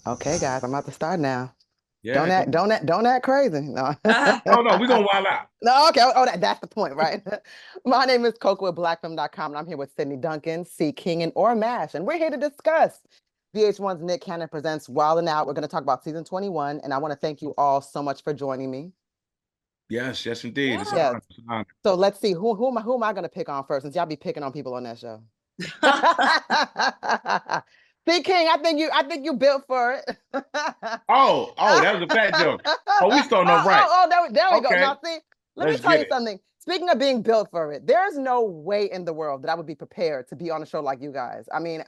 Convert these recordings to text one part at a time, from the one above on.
Okay, guys, I'm about to start now. Yeah, go. Don't act crazy. No. Oh no, we're gonna wild out. No, okay. Oh, that's the point, right? My name is Koku with blackfilm.com, and I'm here with Sydney Duncan, C. King, and Or Mash, and we're here to discuss VH1's Nick Cannon presents Wild and Out. We're going to talk about season 21, and I want to thank you all so much for joining me. Yes, yes, indeed. It's an Yes. honor. It's an honor. So let's see who am I going to pick on first, since y'all be picking on people on that show. C. King, I think you built for it. Oh, that was a fat joke. Oh, we starting off right. There we go. Okay, Now, see, let me let's tell get you it. something. Speaking of being built for it, there's no way in the world that I would be prepared to be on a show like you guys. I mean,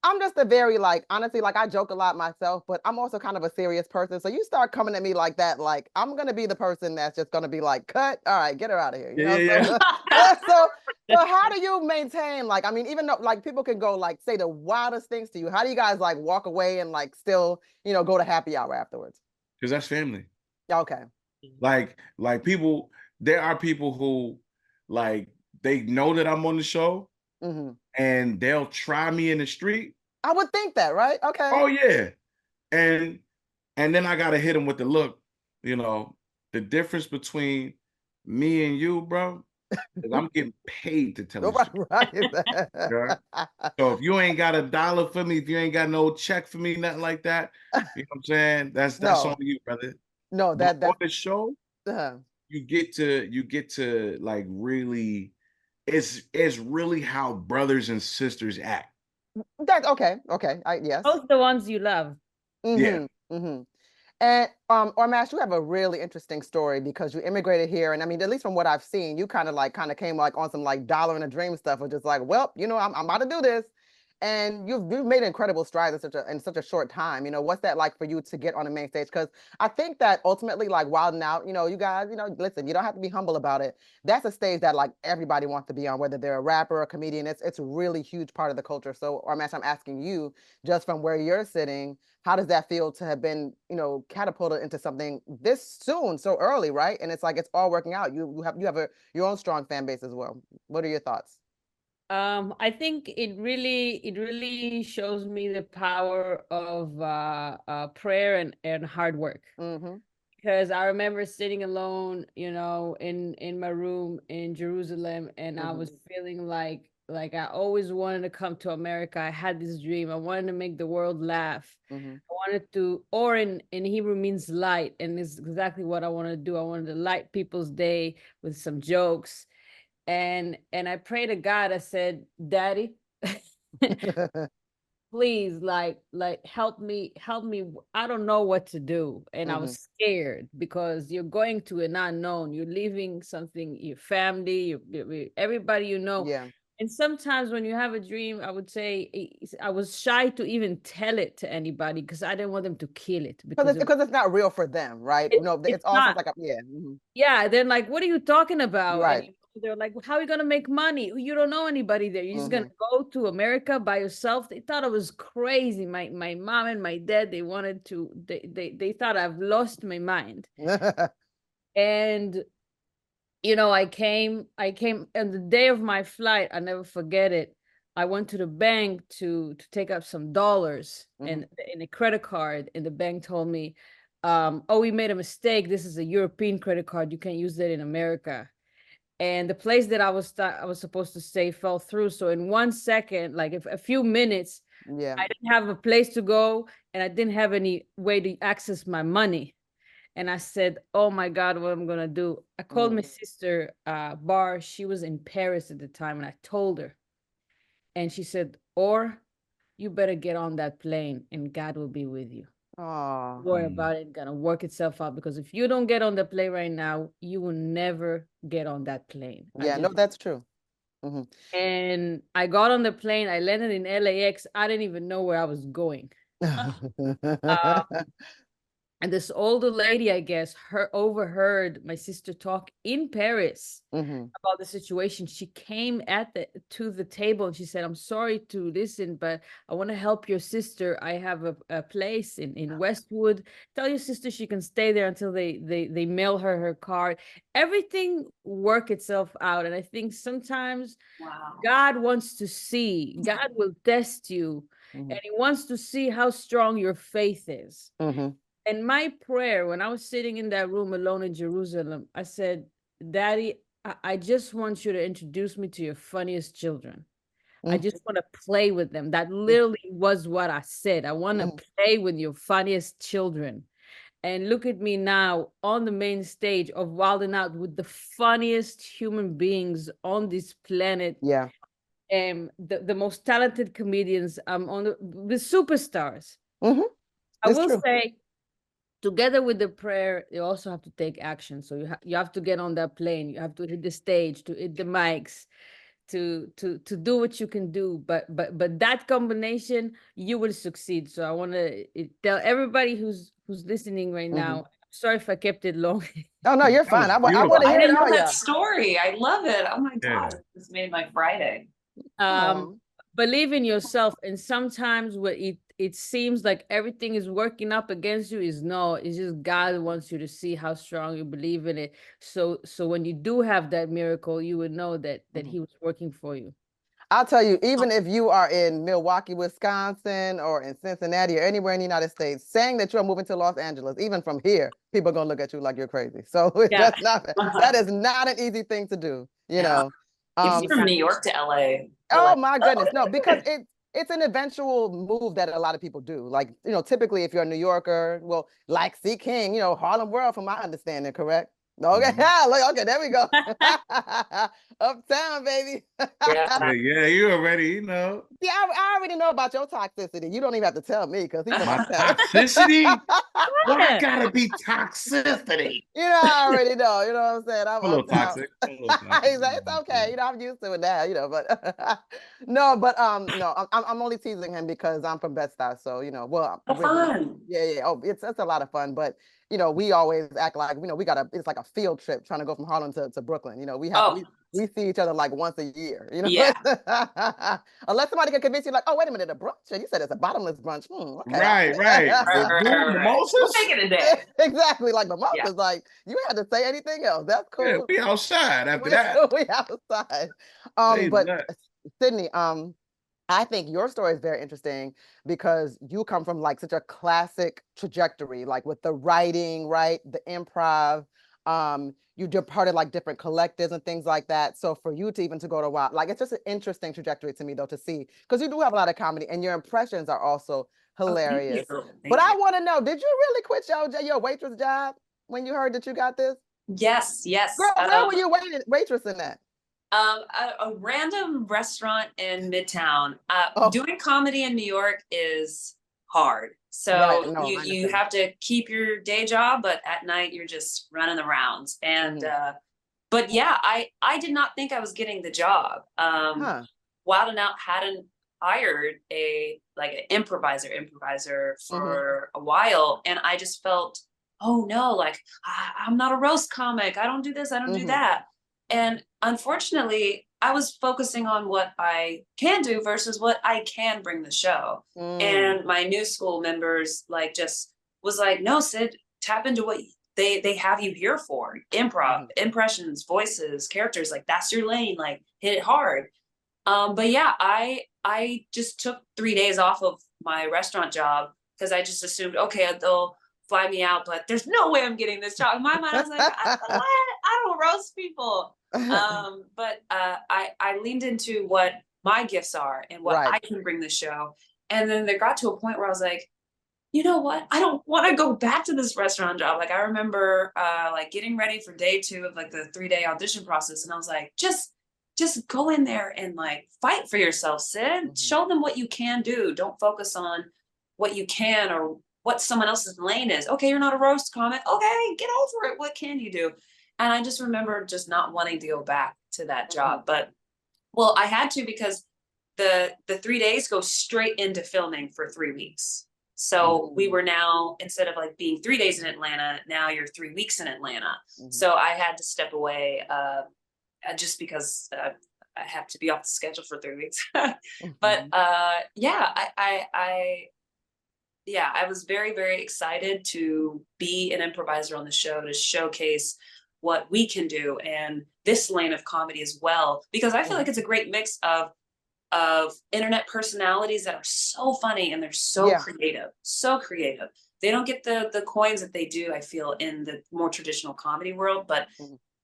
I'm just a very, like, honestly, like, I joke a lot myself, but I'm also kind of a serious person. So you start coming at me like that, like, I'm going to be the person that's just going to be like, cut. All right, get her out of here. Yeah, yeah, So, so, so how do you maintain, like, I mean, even though, like, people can go, like, say the wildest things to you, how do you guys, like, walk away and, like, still, go to happy hour afterwards? because that's family. Okay. Like people, there are people who, like, they know that I'm on the show Hmm. and they'll try me in the street. I would think that, right? Okay. Oh yeah, and and then I gotta hit them with the look. You know, the difference between me and you, bro, is I'm getting paid to tell this Right, story. right. Yeah. So if you ain't got a dollar for me, if you ain't got no check for me, nothing like that, you know what I'm saying? That's on No, you, brother. no, But that on that's the show, uh, you get to like really, it's really how brothers and sisters act. that's okay. Okay. Yes. Those are the ones you love. Yeah. Mm-hmm. Mm-hmm. And Ormash, you have a really interesting story because you immigrated here, and I mean, at least from what I've seen, you kind of came like on some like dollar in a dream stuff, or just like, well, I'm about to do this, and you've made incredible strides in such a short time. What's that like for you to get on the main stage? Because I think that ultimately, like Wild 'N Out, you guys, listen, you don't have to be humble about it. That's a stage that like everybody wants to be on, whether they're a rapper or a comedian. It's a really huge part of the culture. So, Ormash, I'm asking you, just from where you're sitting, how does that feel to have been, catapulted into something this soon, so early, right? And it's like it's all working out. You have your own strong fan base as well. What are your thoughts? I think it really shows me the power of prayer and hard work. Mm-hmm. Because I remember sitting alone, in my room in Jerusalem, and I Mm-hmm. was feeling like I always wanted to come to America. I had this dream. I wanted to make the world laugh. Mm-hmm. I wanted to, or in Hebrew means light, and it's exactly what I want to do. I wanted to light people's day with some jokes, and I prayed to God. I said, Daddy, please, like help me. I don't know what to do, and I Mm-hmm. was scared because you're going to an unknown. You're leaving something, your family, everybody you know. Yeah. And sometimes when you have a dream, I would say I was shy to even tell it to anybody because I didn't want them to kill it Because because it's, because it's not real for them, right? it, No, it's it's also not. like yeah. Mm-hmm. Yeah, they're like, "What are you talking about?" And Right. they're like, "How are you gonna make money? You don't know anybody there. You're just gonna Mm-hmm. go to America by yourself." They thought I was crazy. My mom and my dad, they wanted to. They thought I've lost my mind. And I came on the day of my flight. I never forget it. I went to the bank to take out some dollars Mm-hmm. and in a credit card, and the bank told me, "Oh, we made a mistake. This is a European credit card. You can't use that in America." And the place that I was supposed to stay fell through. So in 1 second, like if a few minutes, Yeah. I didn't have a place to go, and I didn't have any way to access my money. And I said, "Oh my God, what I'm gonna do?" I called my Mm. sister, Bar. She was in Paris at the time, and I told her, and she said, "Or you better get on that plane, and God will be with you. Oh. Don't worry Mm. about it. Gonna work itself out, because if you don't get on the plane right now, you will never get on that plane." I Yeah, no, just that's true. Mm-hmm. And I got on the plane. I landed in LAX. I didn't even know where I was going. Uh, And this older lady, I guess, her overheard my sister talk in Paris Mm-hmm. about the situation. She came to the table and she said, "I'm sorry to listen, but I want to help your sister. I have a place in Westwood. Tell your sister she can stay there until they mail her card." Everything work itself out. And I think sometimes Wow. God wants to see, God will test you. and he wants to see how strong your faith is. And my prayer, when I was sitting in that room alone in Jerusalem, I said, Daddy, I just want you to introduce me to your funniest children. I just want to play with them. That literally was what I said. I want to play with your funniest children. And look at me now on the main stage of Wild 'N Out with the funniest human beings on this planet. Yeah. The most talented comedians on the superstars. I will say, together with the prayer, you also have to take action. So you have to get on that plane. You have to hit the stage, to hit the mics, to do what you can do. But that combination, you will succeed. So I want to tell everybody who's listening right now. Sorry if I kept it long. Oh no, you're fine. I want to hear didn't it know all. that story. I love it. Oh my God, this made my Friday. Believe in yourself, and sometimes what it seems like everything is working up against you is no, it's just God wants you to see how strong you believe in it. So when you do have that miracle, you would know that he was working for you. I'll tell you, even if you are in Milwaukee, Wisconsin, or in Cincinnati, or anywhere in the United States, saying that you're moving to Los Angeles, even from here, people are gonna look at you like you're crazy. So that's that is not an easy thing to do, you know. Even from New York to LA. Oh my goodness, no, because it's an eventual move that a lot of people do. Like, you know, typically if you're a New Yorker, well, like C. King, you know, Harlem World, from my understanding, correct? Okay, okay, there we go. Uptown, baby. yeah, you already, you know. Yeah, I already know about your toxicity. You don't even have to tell me, because my toxicity? Why gotta be toxicity? You know, I already know. You know what I'm saying? I'm a little toxic. He's like, it's okay. You know, I'm used to it now. You know, but no, I'm only teasing him because I'm from Bed-Stuy, so you know, well, fun. Yeah. Oh, it's a lot of fun, but you know, we always act like, you know, it's like a field trip trying to go from Harlem to Brooklyn. You know, we see each other like once a year, you know? Yeah. Unless somebody can convince you like, oh, wait a minute, a brunch? And you said it's a bottomless brunch. Okay. Right. Mimosas? We'll take it a day. Exactly, like mimosas. Like, you had to say anything else. That's cool. Yeah, we outside after that. We outside. But Sydney, I think your story is very interesting because you come from like such a classic trajectory, like with the writing, right? The improv, you departed like different collectives and things like that. So for you to even to go to Wild, like it's just an interesting trajectory to me though to see, because you do have a lot of comedy and your impressions are also hilarious. But I want to know, did you really quit your waitress job when you heard that you got this? Yes. Girl, where were you waitressing at? A random restaurant in Midtown. Doing comedy in New York is hard. So you have to keep your day job, but at night you're just running the rounds. And but yeah, I did not think I was getting the job. Wild 'N Out hadn't hired an improviser for a while, and I just felt, oh no, like I'm not a roast comic. I don't do this, I don't do that. And unfortunately, I was focusing on what I can do versus what I can bring the show. And my new school members just was like, no, Sid, tap into what they have you here for. Improv, impressions, voices, characters, like that's your lane, like hit it hard. But yeah, I just took 3 days off of my restaurant job because I just assumed, okay, they'll fly me out, but there's no way I'm getting this job. In my mind, I was like, what? I don't roast people. But I leaned into what my gifts are and what I can bring the show. And then there got to a point where I was like, you know what? I don't want to go back to this restaurant job. Like I remember getting ready for day 2 of like the 3-day audition process. And I was like, just go in there and like fight for yourself, Sid. Show them what you can do. Don't focus on what you can or what someone else's lane is. Okay, you're not a roast comic. Okay, get over it. What can you do? And I just remember just not wanting to go back to that job. But well, I had to because the 3 days go straight into filming for 3 weeks. So we were now, instead of like being 3 days in Atlanta, now you're 3 weeks in Atlanta. So I had to step away just because I have to be off the schedule for 3 weeks. But I was very, very excited to be an improviser on the show, to showcase what we can do and this lane of comedy as well, because I feel like it's a great mix of of internet personalities that are so funny and they're so creative, so creative. They don't get the coins that they do, I feel, in the more traditional comedy world, but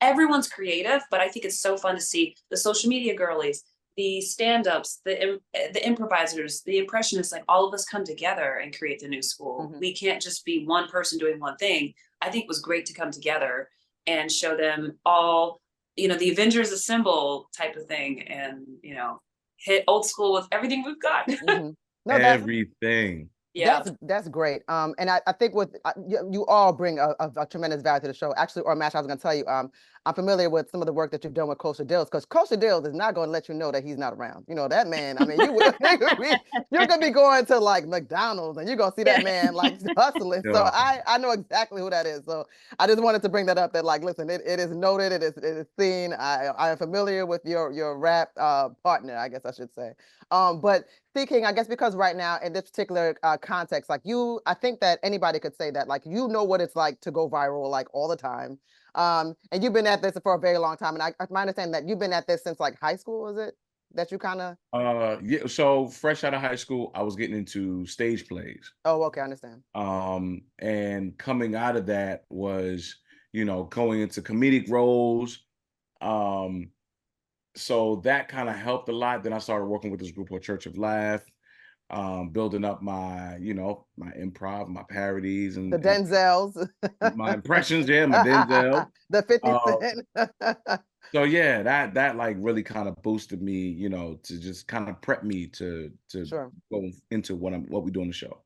everyone's creative. But I think it's so fun to see the social media girlies, the stand-ups, the improvisers, the impressionists, like all of us come together and create the new school. We can't just be one person doing one thing. I think it was great to come together and show them all, you know, the Avengers Assemble type of thing, and, you know, hit old school with everything we've got. No, everything. Yeah, that's great. And I think with you all bring a tremendous value to the show. Actually, or Mash, I was going to tell you, I'm familiar with some of the work that you've done with Kosha Dills, because Kosha Dills is not going to let you know that he's not around. You know, that man, I mean, you're going to be going to like McDonald's and you're going to see that man like hustling. So I know exactly who that is. So I just wanted to bring that up, that like, listen, it is noted, it is seen. I am familiar with your rap partner, I guess I should say. But speaking, I guess, because right now in this particular context, like I think that anybody could say that, like, you know what it's like to go viral, like, all the time. And you've been at this for a very long time. And my understanding that you've been at this since like high school, is it? That you kind of? Yeah, so fresh out of high school, I was getting into stage plays. Oh, okay, I understand. And coming out of that was, you know, going into comedic roles. So that kind of helped a lot. Then I started working with this group called Church of Laugh, building up my, you know, my improv, my parodies, and the Denzels, my impressions. Yeah, my Denzel, the 50 Cent. So yeah, that like really kind of boosted me, you know, to just kind of prep me to go into what we do on the show.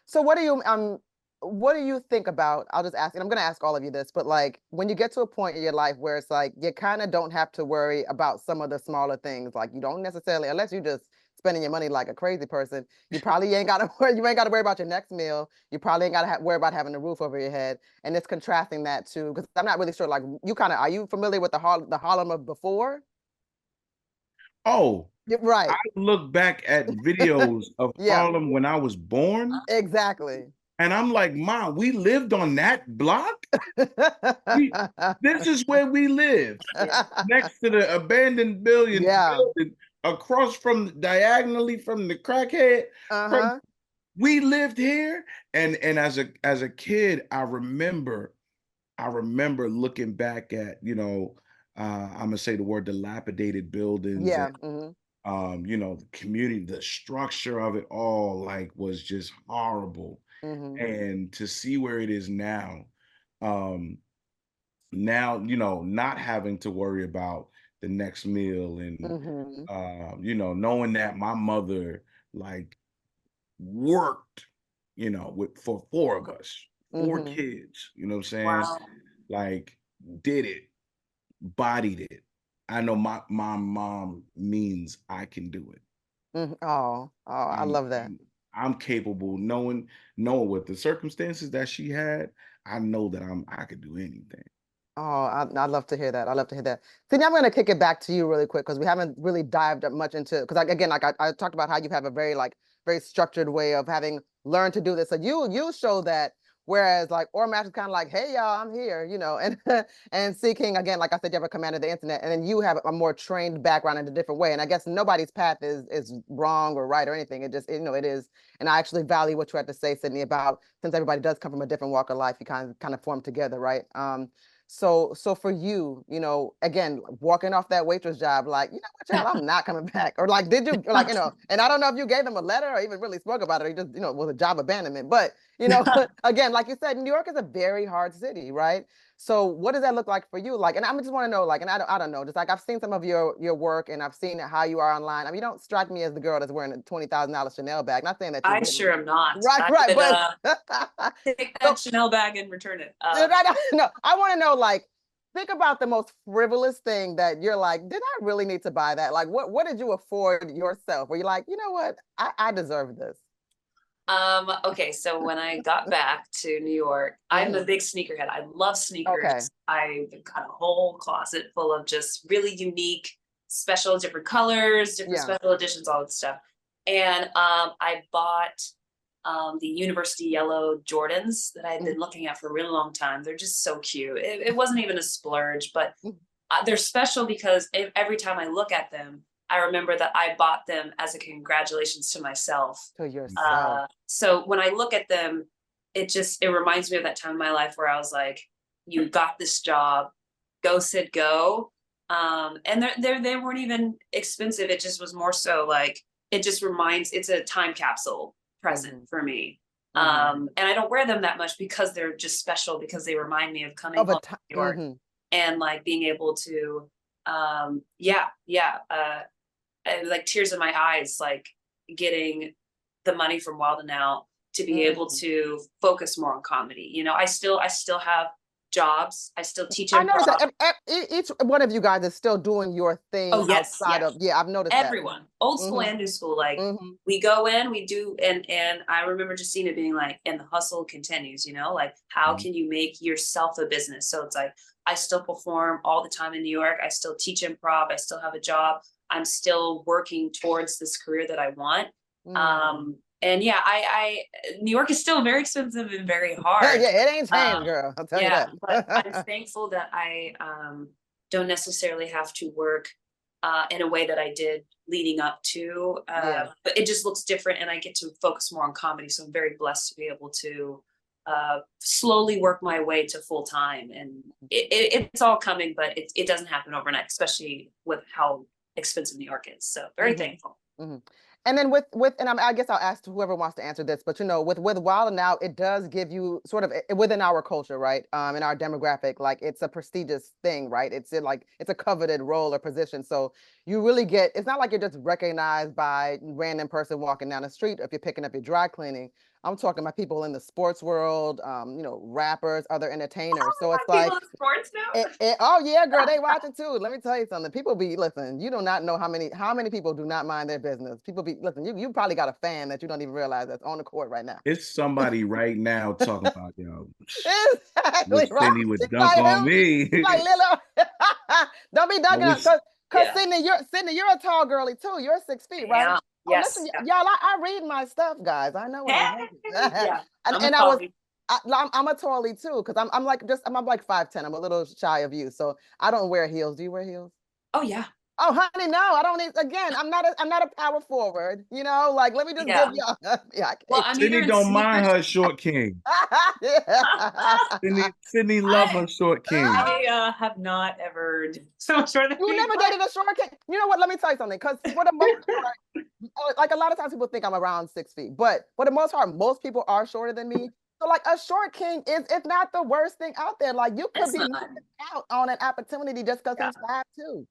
So what do you think about, I'll just ask, and I'm going to ask all of you this, but like when you get to a point in your life where it's like you kind of don't have to worry about some of the smaller things, like you don't necessarily, unless you just spending your money like a crazy person, you probably ain't got to worry about your next meal. You probably ain't got to worry about having a roof over your head. And it's contrasting that too, because I'm not really sure, like, are you familiar with the Harlem of before? Oh, right. I look back at videos of Harlem when I was born. Exactly. And I'm like, Mom, we lived on that block? This is where we lived. Next to the abandoned building, across diagonally from the crackhead. We lived here. And as a kid, I remember looking back at, you know, I'm gonna say the word dilapidated buildings. And, you know, the community, the structure of it all, like, was just horrible. And to see where it is now, you know, not having to worry about the next meal, and you know, knowing that my mother like worked, you know, for 4 of us, 4 kids, you know what I'm saying? Wow. Like, did it, bodied it. I know my mom means I can do it. I love that. I'm capable, knowing what the circumstances that she had. I know that I could do anything. Oh, I'd love to hear that. I'd love to hear that. Sydney, I'm going to kick it back to you really quick, because we haven't really dived up much into, because again, like I talked about how you have a very structured way of having learned to do this. So you show that, whereas like Ormash is kind of like, hey y'all, I'm here, you know, and Seeking, again, like I said, you have a command of the internet, and then you have a more trained background in a different way. And I guess nobody's path is wrong or right or anything. It just, you know, it is. And I actually value what you had to say, Sydney, about, since everybody does come from a different walk of life, you kind of form together, right? So for you, you know, again, walking off that waitress job, like, you know what, y'all, I'm not coming back. Or like, did you, like, you know, and I don't know if you gave them a letter or even really spoke about it, or you just, you know, was a job abandonment. But, you know, again, like you said, New York is a very hard city, right? So what does that look like for you? Like, and I just want to know, like, and I don't know, just like I've seen some of your work, and I've seen how you are online. I mean, you don't strike me as the girl that's wearing a $20,000 Chanel bag. Not saying that I sure am not. Right, but take that Chanel bag and return it. No, I want to know, like, think about the most frivolous thing that you're like, did I really need to buy that? Like, what did you afford yourself? Where you're like, you know what, I deserve this. Okay, so when I got back to New York, I'm a big sneakerhead. I love sneakers. Okay. I've got a whole closet full of just really unique, special, different colors, different special editions, all that stuff. And I bought the University Yellow Jordans that I've been looking at for a really long time. They're just so cute. It wasn't even a splurge, but they're special because every time I look at them, I remember that I bought them as a congratulations to myself. To yourself. So when I look at them, it reminds me of that time in my life where I was like, you got this job, go Sid, go. And they weren't even expensive. It just was more so like, it's a time capsule present for me. And I don't wear them that much because they're just special, because they remind me of coming home to New York and like being able to, like tears in my eyes, like getting the money from Wild and Out to be able to focus more on comedy. You know, I still have jobs. I still teach improv. I noticed that each one of you guys is still doing your thing outside of, I've noticed everyone, old school and new school, like we go in, we do, and I remember Justina being like, and the hustle continues, you know, like how can you make yourself a business? So it's like, I still perform all the time in New York. I still teach improv. I still have a job. I'm still working towards this career that I want. And yeah, New York is still very expensive and very hard. Yeah, it ain't changed, girl. I'll tell you that. But I'm thankful that I don't necessarily have to work in a way that I did leading up to. But it just looks different, and I get to focus more on comedy. So I'm very blessed to be able to slowly work my way to full time. And it's all coming, but it doesn't happen overnight, especially with how expensive New York is. So very thankful. And then and I guess I'll ask whoever wants to answer this, but you know, with Wild and Out, it does give you sort of within our culture, right? In our demographic, like it's a prestigious thing, right? It's a coveted role or position. So you really it's not like you're just recognized by random person walking down the street, or if you're picking up your dry cleaning. I'm talking about people in the sports world, you know, rappers, other entertainers. So it's like, people in sports now? Oh yeah, girl, they watch it too. Let me tell you something. People listen, you do not know how many people do not mind their business. Listen, you probably got a fan that you don't even realize that's on the court right now. It's somebody right now talking about, Exactly, right. Sydney would dunk on me. Like, don't be dunking us, because Sydney, you're a tall girly too. You're 6 feet, right? Yeah. Oh, yes. Listen, y'all, I read my stuff, guys. I know what I'm doing. I'm a tallie too, because I'm like 5'10". I'm a little shy of you, so I don't wear heels. Do you wear heels? Oh yeah. Oh honey, no, I don't need. Again, I'm not a power forward. You know, like let me just give y'all. Well, I'm Sydney don't mind her short king. Sydney love her short king. I have not ever so short. You never dated a short king. You know what? Let me tell you something. Because for the most part, like a lot of times people think I'm around 6 feet, but for the most part, most people are shorter than me. So like a short king is, if not the worst thing out there. Like you could be missing out on an opportunity just because he's 5'2".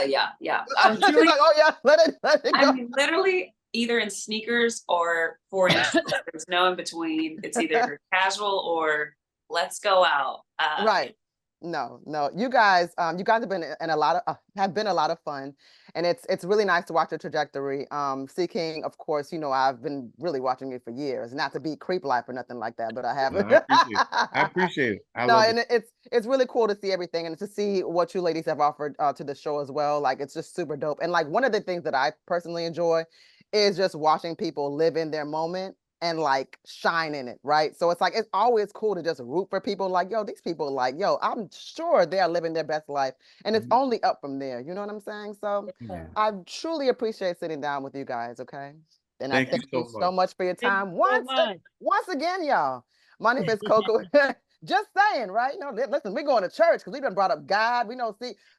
Yeah. I'm truly, like, oh yeah, let it go. I'm literally either in sneakers or 4-inch. There's no in between. It's either casual or let's go out. Right. No, you guys have been a lot of fun, and it's really nice to watch your trajectory. Seeking, of course, you know, I've been really watching you for years, not to be creep life or nothing like that, but I haven't. I appreciate it. I love it. It's really cool to see everything and to see what you ladies have offered to the show as well. Like it's just super dope. And like one of the things that I personally enjoy is just watching people live in their moment and like shine in it, right? So it's like, it's always cool to just root for people like, yo, these people like, yo, I'm sure they are living their best life, and it's only up from there. You know what I'm saying? So I truly appreciate sitting down with you guys, okay? And I thank you so much for your time. Once again, y'all, my name is Koku. Just saying, right? You know, listen, we're going to church because we done brought up God. We know,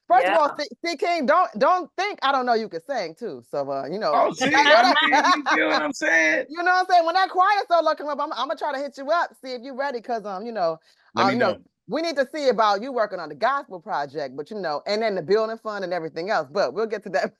first of all, C King, don't think I don't know you can sing too. So, you know. Oh, see, you feel what I'm saying? You know what I'm saying? When that choir solo come up, I'm gonna try to hit you up, see if you're ready, because you know, we need to see about you working on the gospel project, but you know, and then the building fund and everything else. But we'll get to that.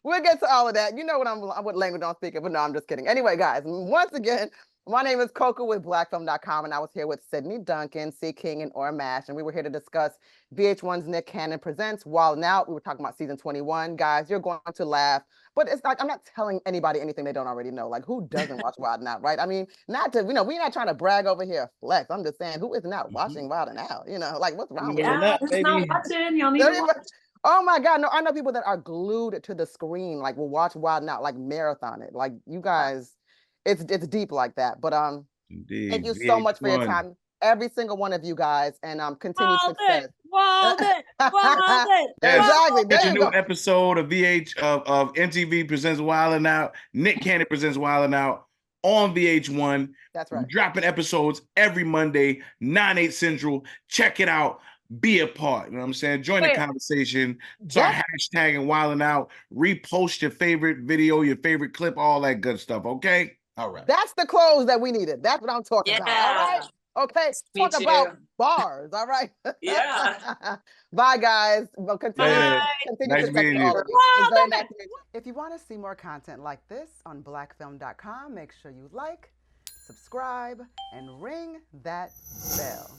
We'll get to all of that. You know what language I'm speaking, but no, I'm just kidding. Anyway, guys, once again, my name is Koku with blackfilm.com, and I was here with Sydney Duncan, C King, and Or Mash, and we were here to discuss VH1's Nick Cannon Presents Wild 'N Out. We were talking about season 21. Guys, you're going to laugh, but it's like, I'm not telling anybody anything they don't already know. Like, who doesn't watch Wild 'N Out, right? I mean, not to, you know, we're not trying to brag over here, flex. I'm just saying, who is not watching Wild 'N Out? You know, like, what's wrong with you? Who's not watching? Y'all need to watch. Oh my God, no, I know people that are glued to the screen, like will watch Wild 'N Out, like marathon it. Like, you guys, it's deep like that. But Indeed. thank you so much for your time, every single one of you guys, and continued success. Walden. Exactly. It's There a you new go. episode of of MTV Presents Wildin' Out. Nick Cannon presents Wildin' Out on VH1. That's right. We're dropping episodes every Monday, 9/8 Central. Check it out. Be a part. You know what I'm saying? Join the conversation. Start hashtagging Wildin' Out. Repost your favorite video, your favorite clip, all that good stuff. Okay? All right. That's the close that we needed. That's what I'm talking about. All right. Okay. Me Talk too. about bars. All right. Yeah. Bye, guys. We'll continue Nice to meeting text you. all of you. It's very nice to meet you. If you want to see more content like this on blackfilm.com, make sure you like, subscribe, and ring that bell.